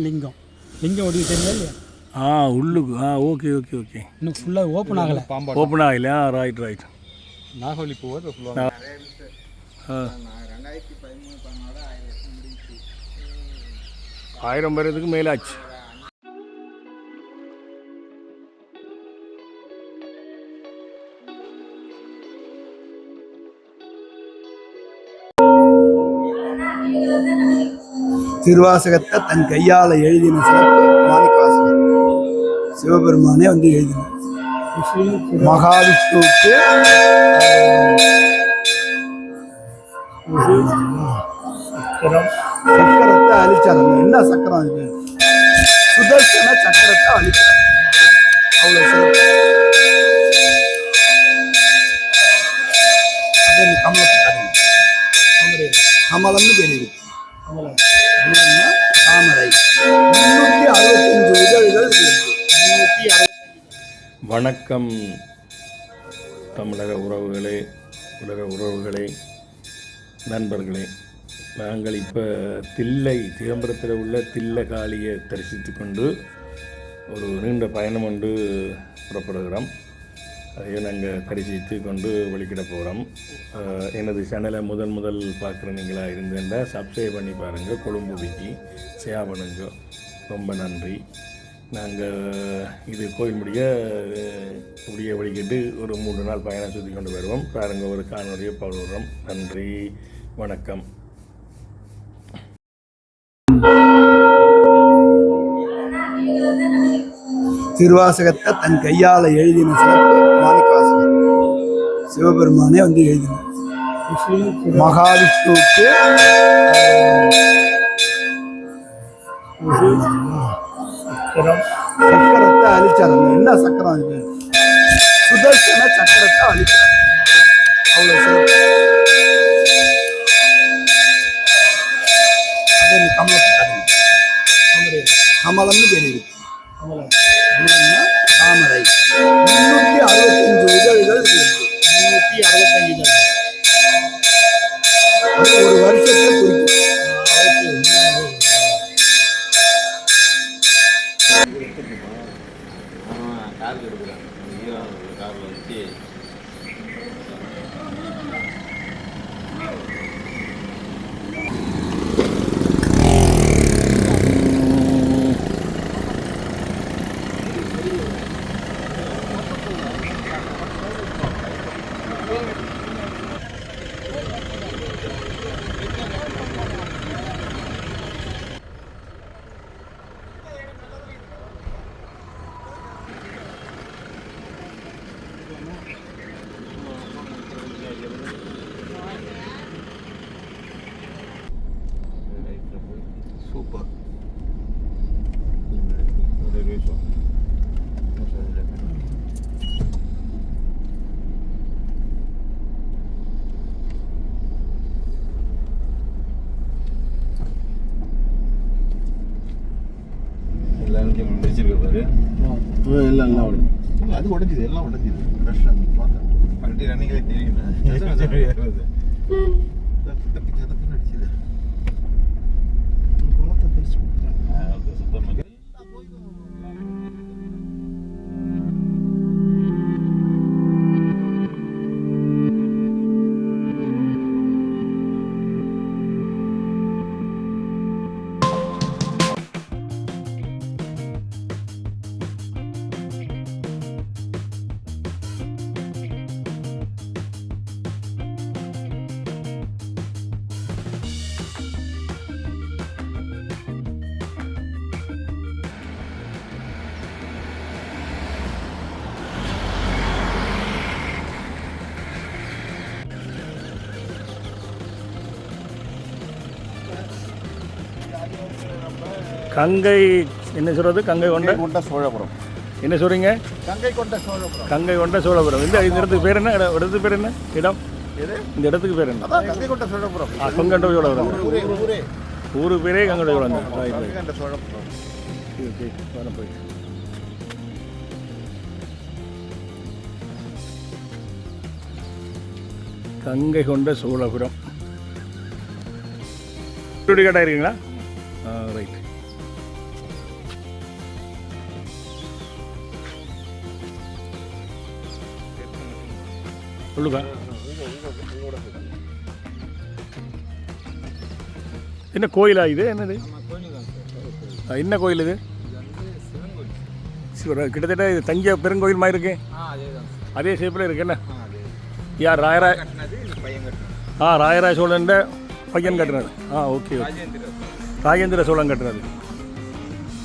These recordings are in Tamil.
லிங்கம் லிங்கம் ஒடி தெரியல இல்லையா? உள்ளுக்கு ஓகே ஓகே ஓகே. இன்னும் ஃபுல்லாக ஓப்பன் ஆகலை. ஓப்பன் ஆகலையா? Right right. நாகவலி பூவை ஃபுல்லாக 1000 பேருக்கு மேலாச்சு. திருவாசகத்தை தன் கையால் எழுதின சிறப்பு மாணிக்கவாசகர். சிவபெருமானே வந்து எழுதினார். மகாவிஷ்ணுவுக்கு சக்கரத்தை அழிச்சார். என்ன சக்கரம் இது? சுதர்சன சக்கரத்தை அழிச்சார். அவ்வளோ சிறப்பு. அதே கமலம்னு தெரியுது. தாமரை 365 இதழ்கள். வணக்கம் தமிழக உறவுகளே, உலக உறவுகளே, நண்பர்களே. நாங்கள் இப்போ தில்லை சிதம்பரத்தில் உள்ள தில்லை காளியை தரிசித்து கொண்டு ஒரு நீண்ட பயணம் கொண்டு புறப்படுகிறோம். அதையும் நாங்கள் தரிசித்து கொண்டு வெளிக்கிட போகிறோம். எனது சேனலை முதல் பார்க்குறீங்களா இருந்தேன்டா சப்ஸ்கிரைப் பண்ணி பாருங்கள். கொழும்புடிக்கு ஷேர் பண்ணுங்க. ரொம்ப நன்றி. நாங்கள் இது கோயில் முடிய வலிக்கிட்டு ஒரு 3 நாள் பயணம் சுற்றி கொண்டு வருவோம். பாருங்கள், ஒரு காணொலியை போடுறோம். நன்றி, வணக்கம். திருவாசகத்தை தன் கையால் எழுதின சிறப்பு மாணிக்கவாசகர். சிவபெருமானே வந்து எழுதினார். மகாவிஷ்ணுவுக்கு சக்கரத்தை அழிச்சார். என்ன சக்கரம் இது? சுதர்சன சக்கரத்தை அழிச்சார். அவ்வளோ சிறப்பு. அதே கமலம்னு தெரியுது. தாமரை 365 இதழ்கள். 365 இதழ்கள். ஒரு வருஷத்தை குறிக்கும். சூப்பர். எல்லாம் முடிச்சிருக்க பாரு. எல்லாம் அது உடஞ்சிது. எல்லாம் உடஞ்சிது. வண்டி ரன்னிங்லேயே தெரியும். கங்கை என்ன சொல்கிறது? கங்கை கொண்ட சோழபுரம். என்ன சொல்கிறீங்க? கங்கை கொண்ட சோழபுரம். கங்கை கொண்ட சோழபுரம். இந்த இடத்துக்கு பேர் என்ன? இடத்துக்கு பேர் என்ன? இடம் இந்த இடத்துக்கு பேர் என்ன? கங்கை கொண்ட சோழபுரம். கொங்கண்ட சோழபுரம். ஊரு பேரே கங்கை சோழபுரம். சோழபுரம். கங்கை கொண்ட சோழபுரம். கடை இருக்கீங்களா? ரைட். உள்ளுக்கா என்ன கோயிலா இது என்னது என்ன கோயில் இது கிட்டத்தட்ட இது தஞ்சை பெருங்கோயில் மாதிரி இருக்கு அதே ஷேப்பில் இருக்கு என்ன யார் ராயராஜ சோழன் பையன் கட்டுறது ஓகே ராஜேந்திர சோழன் கட்டுறது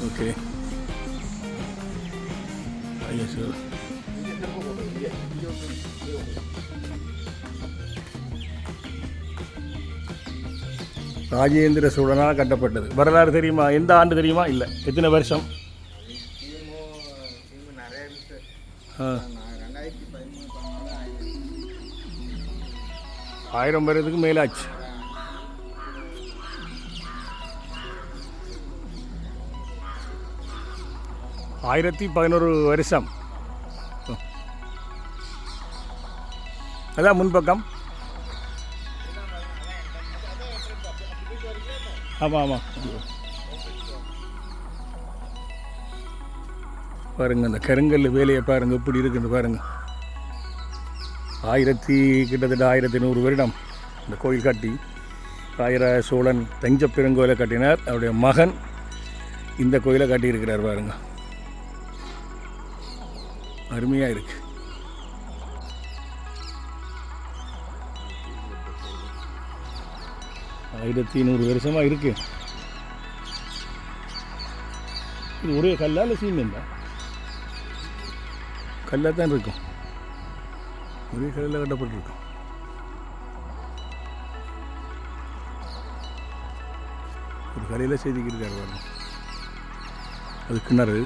ஓகே ராஜேந்திர சோழனால் கட்டப்பட்டது. வரலாறு தெரியுமா? எந்த ஆண்டு தெரியுமா? இல்லை. எத்தனை வருஷம்? 1000 வருடத்துக்கு மேலாச்சு. ஆயிரத்தி 11 வருஷம். அதான் முன்பக்கம். ஆமாம் ஆமாம் பாருங்கள், அந்த கருங்கல் வேலையை பாருங்கள் எப்படி இருக்குன்னு பாருங்கள். கிட்டத்தட்ட 1100 வருடம் இந்த கோயில் கட்டி ராயராஜ சோழன் தஞ்சை பெருங்கோயிலை கட்டினார். அவருடைய மகன் இந்த கோயிலை கட்டியிருக்கிறார் பாருங்கள். அருமையாக இருக்குது. ஆயிரத்தி 100 வருஷமாக இருக்குது. இது ஒரே கல்லா இல்லை சீமெண்டா? கல்லாக தான் இருக்கும். ஒரே கல்லில் கட்டப்பட்டிருக்கும். ஒரு கலையில் செய்திக்கிருக்காரு பாருங்க. அது கிணறு.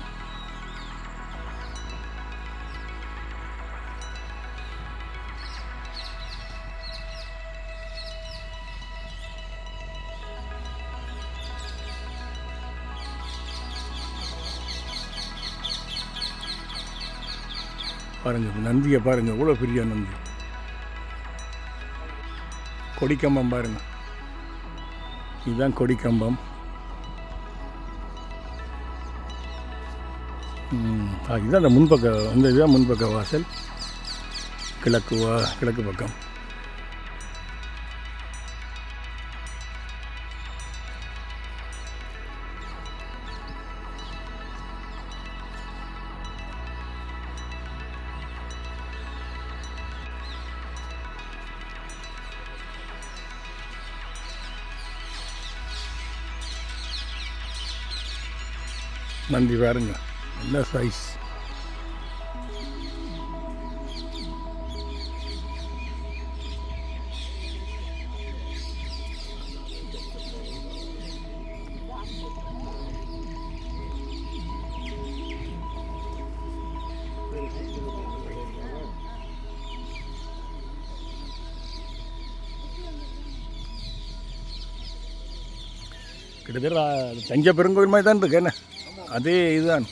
பாருங்கள் நந்தியை பாருங்கள், எவ்வளோ பெரிய நந்தி. கொடிக்கம்பம் பாருங்கள், இதுதான் கொடிக்கம்பம். இதுதான் அந்த முன்பக்க, இதுதான் முன்பக்க வாசல். கிழக்கு பக்கம். நந்தி பாருங்க, நல்ல சைஸ். கிட்டத்தட்ட தஞ்சை பெருங்கோயில் மாதிரி தான் இருக்கு என்ன, அதே இதுதான்.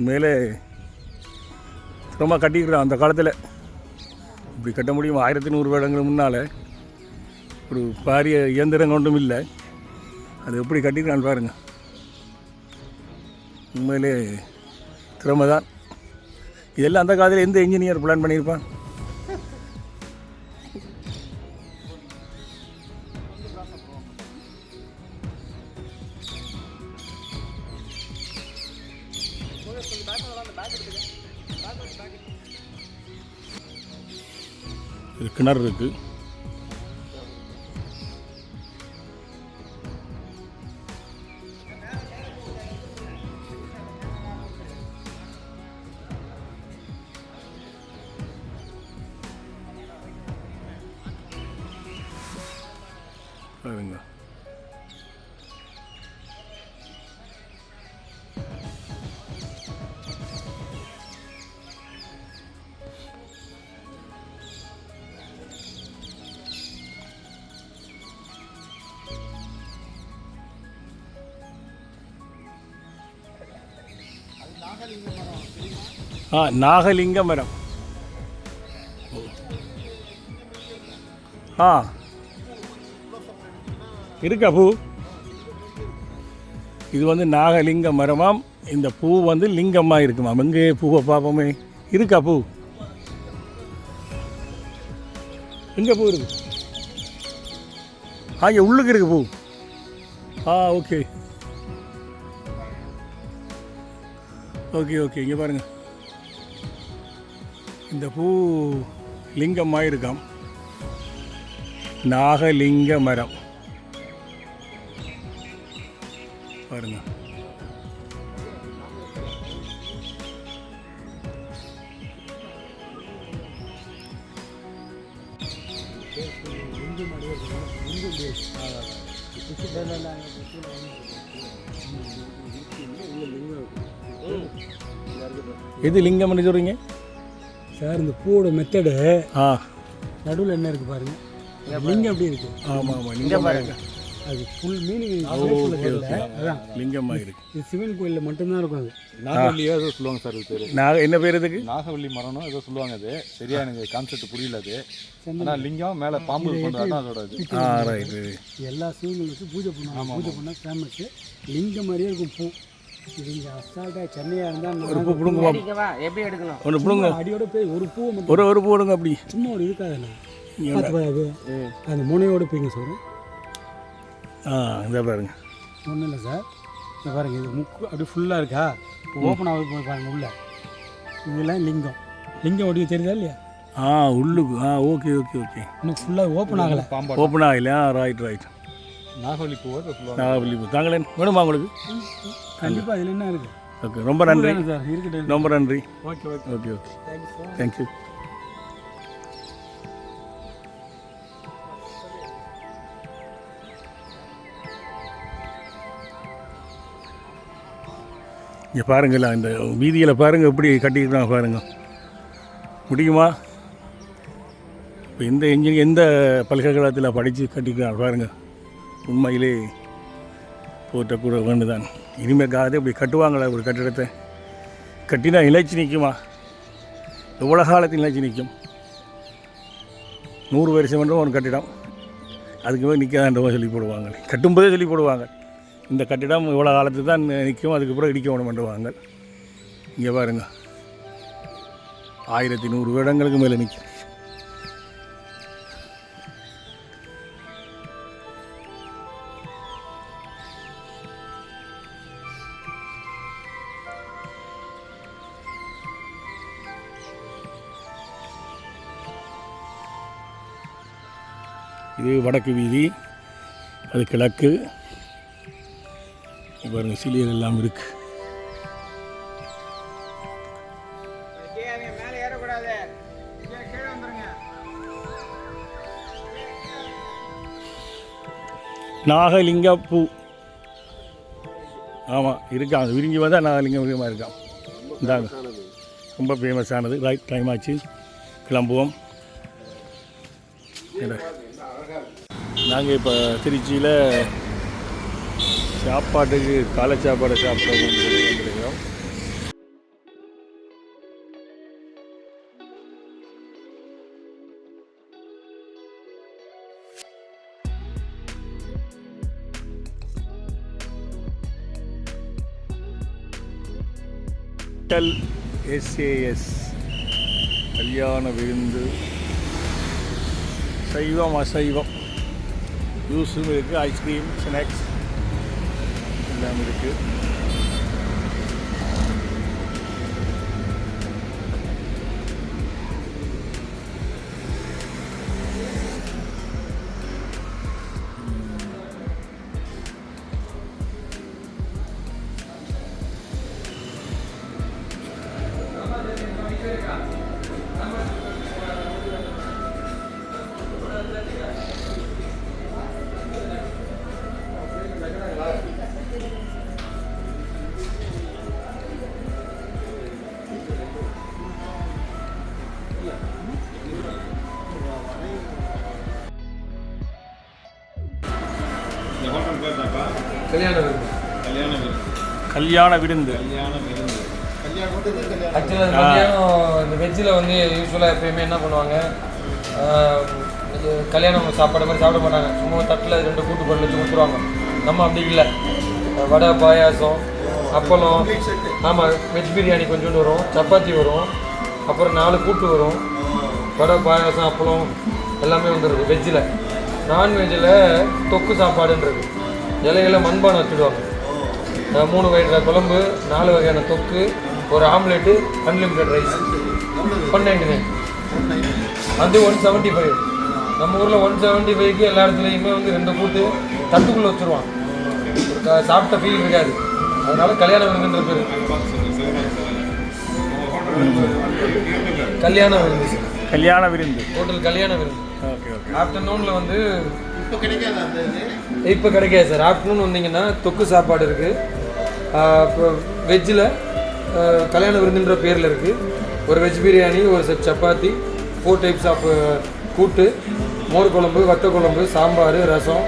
மேலே ரொம்ப கட்டிக்கிறான். அந்த காலத்தில் இப்படி கட்ட முடியும். 1100 வருடங்களுக்கு முன்னால் ஒரு பாரிய இயந்திரம் ஒன்றும் இல்லை. அது எப்படி கட்டிக்கிறான்னு பாருங்கள். உண்மையிலே திறமை தான். இதெல்லாம் அந்த காலத்தில் எந்த இன்ஜினியர் பிளான் பண்ணியிருப்பான்? இது கிணறு இருக்குது. பாருங்க, நாகலிங்க மரம். இருக்கா பூ? இது வந்து நாகலிங்க மரமாம். இந்த பூ வந்து லிங்கமாக இருக்குமாம். எங்கே பூவை பார்ப்போமே. இருக்கா பூ? எங்கே பூ இருக்கு? இங்கே உள்ளுக்கு இருக்கு பூ. Okay okay okay. இங்கே பாருங்கள், இந்த பூ லிங்கமாக இருக்காம். நாகலிங்க மரம் பாருங்க. எது லிங்கம்னு சொல்கிறீங்க சார்? இந்த பூவோட மெத்தடு நடுவில் என்ன இருக்குது பாருங்க. லிங்கம் எப்படி இருக்கு? ஆமாம் லிங்கம் பாருங்க. அது ஃபுல் மீனிங் அதான் லிங்கமாக இருக்கு. இது சிவன் கோயிலில் மட்டும்தான் இருக்கும். அது நாகவல்லியோ ஏதோ சொல்லுவாங்க சார். இது பேர் என்ன பேர் இதுக்கு? நாகவல்லி மரம்னோ ஏதோ சொல்லுவாங்க. அது சரியா எனக்கு கான்செப்ட் புரியல. அது ஆனால் லிங்கம் மேலே பாம்பு கொண்டு அதோட இது. ரைட்டு. எல்லா சிவங்களுக்கு பூஜை பண்ணுவாங்க. பூஜை பண்ணால் ஃபேமஸ்ஸு லிங்கம் மாதிரியே இருக்கும் பூ. இது இங்கே அசால்ட்டாக சென்னையாக இருந்தால் ஒரு பூ பிடுங்க. எப்படி எடுக்கணும்? ஒன்று பிடுங்க. அடியோட போய் ஒரு பூ ஒரு பூ விடுங்க. அப்படி சும்மா ஒரு இருக்காதுல்ல. அது அந்த முனையோட போய்ங்க சார். இதை பாருங்க. ஒன்றும் இல்லை சார், இந்த பாருங்க. இது முக்கு அப்படி ஃபுல்லாக இருக்கா? ஓப்பன் ஆகுது போய் பாருங்க உள்ள. இதெல்லாம் லிங்கம். லிங்கம் ஒடிவு தெரியுதா இல்லையா? உள்ளுக்கு. Okay okay okay. இன்னும் ஃபுல்லாக ஓப்பன் ஆகலை. ஓப்பன் ஆகலையா? ரைட். நாகவல்லி பூவை சொல்லுவாங்க. நாகவல்லி பூ தாங்களே வேணுமா உங்களுக்கு? கண்டிப்பாக அதில் என்ன இருக்குது? ஓகே, ரொம்ப நன்றி சார். இருக்கட்டும், ரொம்ப நன்றி. Okay okay okay okay, thank you. Thank you. இங்கே பாருங்களா, இந்த வீதியில் பாருங்கள் எப்படி கட்டிக்கிறாங்க பாருங்கள். முடியுமா? இப்போ எந்த பல்கலைக்கழகத்தில் படித்து கட்டிக்கிறாங்க பாருங்கள். உண்மையிலே போற்றக்கூட வேண்டுதான். இனிமேற்காக இப்படி கட்டுவாங்களா ஒரு கட்டிடத்தை? கட்டினா நிலைச்சி நிற்குமா? எவ்வளோ காலத்தில் நிலைச்சி நிற்கும்? 100 வருஷம் என்றும் ஒரு கட்டிடம் அதுக்கு மேலே நிற்காதுன்ற சொல்லி போடுவாங்க. கட்டும்போதே சொல்லி போடுவாங்க, இந்த கட்டிடம் இவ்வளோ காலத்துக்கு தான் நிற்கும், அதுக்கப்புறம் இடிக்க வேணுமென்றுவாங்க. இங்கே பாருங்க, 1100 வருடங்களுக்கு மேலே நிற்கும். இது வடக்கு வீதி, அது கிழக்கு. பாருங்க, சிலியர் எல்லாம் இருக்கு. நாகலிங்க பூ. ஆமாம் இருக்காங்க, விரிஞ்சி வந்தால் நாகலிங்கமாக இருக்கான். இந்தாங்க, ரொம்ப ஃபேமஸானது. ரைட், டைம் ஆச்சு, கிளம்புவோம். நாங்கள் இப்போ திருச்சியில் சாப்பாட்டுக்கு காலை சாப்பாடு சாப்பிட வந்துருக்கோம். SAS கல்யாண விருந்து. சைவம் அசைவம் ஜூஸும் இருக்குது, ஐஸ்கிரீம், ஸ்நாக்ஸ் எல்லாம் இருக்குது. கல்யாண விருந்து. கல்யாண விருந்து. கல்யாண விருந்து. ஆக்சுவலாக மத்தியானம் இந்த வெஜ்ஜில் வந்து யூஸ்வலாக எப்பயுமே என்ன பண்ணுவாங்க, கல்யாணம் சாப்பாடு மாதிரி சாப்பிட மாட்டாங்க. சும்மா தட்டில் 2 கூட்டு பொருள் வச்சு கொடுத்துருவாங்க. நம்ம அப்படி இல்லை. வடை, பாயாசம், அப்பளம், ஆமாம் வெஜ் பிரியாணி கொஞ்சோண்டு வரும், சப்பாத்தி வரும், அப்புறம் 4 கூட்டு வரும். வடை, பாயாசம், அப்பளம் எல்லாமே வந்துடுது வெஜ்ஜில். நான்வெஜ்ஜில் தொக்கு சாப்பாடுன்றது இலையில மண்பானை வச்சுடுவாங்க. 3 வகையான குழம்பு, 4 வகையான தொக்கு, ஒரு ஆம்லெட்டு, அன்லிமிட்டட் ரைஸ். 199. அது 175. நம்ம ஊரில் 175க்கு எல்லா இடத்துலையுமே வந்து 2 கூட்டு தட்டுக்குள்ளே வச்சுருவான். சாப்பிட்ட ஃபீல் இருக்காது. அதனால கல்யாண விருந்துன்ற பேர். கல்யாண விருந்து, கல்யாண விருந்து, ஹோட்டல் கல்யாண விருந்து. Okay okay. ஆஃப்டர்நூனில் வந்து இப்போ கிடைக்காது சார். ஆஃப்டர்நூன் வந்தீங்கன்னா தொக்கு சாப்பாடு இருக்குது. இப்போ வெஜ்ஜில் கல்யாண விருந்துன்ற பேரில் இருக்குது. ஒரு வெஜ் பிரியாணி, ஒரு செட் சப்பாத்தி, 4 டைப்ஸ் ஆஃப் கூட்டு, மோர் குழம்பு, வத்த குழம்பு, சாம்பார், ரசம்,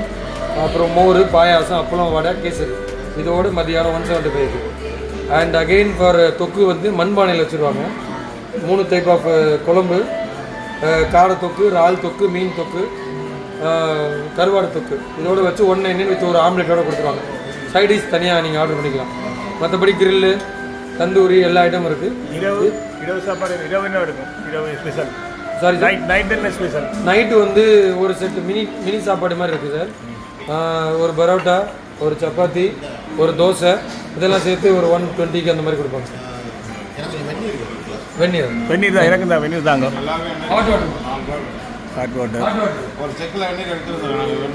அப்புறம் மோர், பாயாசம், அப்பளம், வடை, கேசரி. இதோடு மதியானம் 175. அண்ட் அகெயின் ஃபார் தொக்கு வந்து மண்பானையில் வச்சுருவாங்க. 3 டைப் ஆஃப் குழம்பு, காடை தொக்கு, இறால் தொக்கு, மீன் தொக்கு, கருவாடு தொக்கு. இதோடு வச்சு 199 வித் ஒரு ஆம்லெட்டோடு கொடுத்துருவாங்க. சைடிஷ் தனியாக நீங்கள் ஆர்டர் பண்ணிக்கலாம். மற்றபடி கிரில்லு, தந்தூரி எல்லா ஐட்டமும் இருக்குது. இரவு சாப்பாடு இரவு என்ன இருக்கும்? இரவு ஸ்பெஷல். சாரி சார், நைட் என்ன ஸ்பெஷல்? நைட்டு வந்து ஒரு செட்டு மினி சாப்பாடு மாதிரி இருக்குது சார். ஒரு பரோட்டா, ஒரு சப்பாத்தி, ஒரு தோசை, இதெல்லாம் சேர்த்து ஒரு 120க்கு அந்த மாதிரி கொடுப்பாங்க சார். வெந்நீர் தான் எனக்கு தான் வெந்நீர் தாங்க. Hot water, hot water. ஒரு செக்கில் வெந்நீர் எடுத்துருந்தோம்.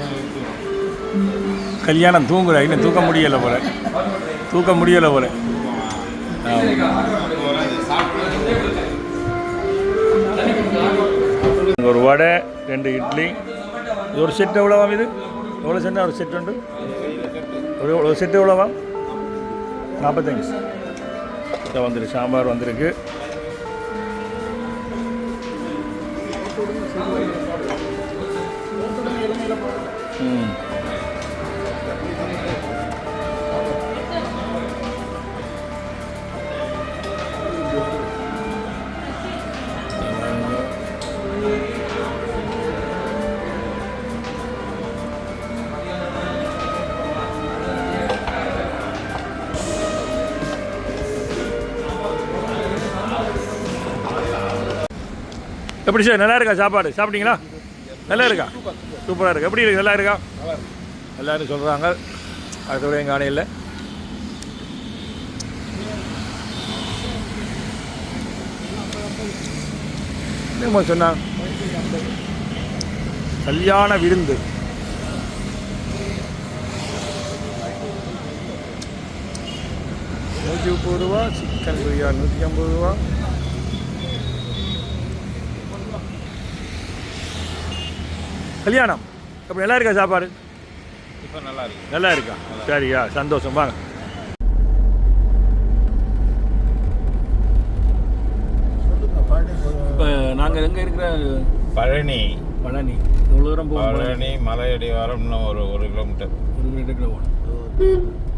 கல்யாணம் தூங்குற இன்னும் தூக்க முடியலை போல. ஒரு வடை, 2 இட்லி. இது ஒரு செட் எவ்வளோவா? இது எவ்வளோ சென்னா ஒரு செட் உண்டு? ஒரு செட்டு எவ்வளோவா? 45. இதை வந்துருக்கு. சாம்பார் வந்திருக்கு. எப்படி சார், நல்லா இருக்கா சாப்பாடு? சாப்பிட்டீங்களா? நல்லா இருக்கா? சூப்பராக இருக்குது. எப்படி இருக்குது? நல்லா இருக்கா? எல்லோரும் சொல்கிறாங்க. அடுத்த எங்கள் ஆணையில் என்னமோ சொன்னாங்க, கல்யாண விருந்து. ₹130, சிக்கன் பிரியாணி ₹150. கல்யாணம் அப்போ நல்லா இருக்கா சாப்பாடு? இப்போ நல்லா இருக்கு. நல்லா இருக்கா? சரியா, சந்தோஷம். வாங்க. இப்போ நாங்கள் எங்கே இருக்கிற பழனி. எவ்வளோ தூரம் போகிறோம்? பழனி மலையடி வாரம் இன்னும் ஒரு 1 கிலோமீட்டர். 1 கிலோமீட்டர் போகணும்.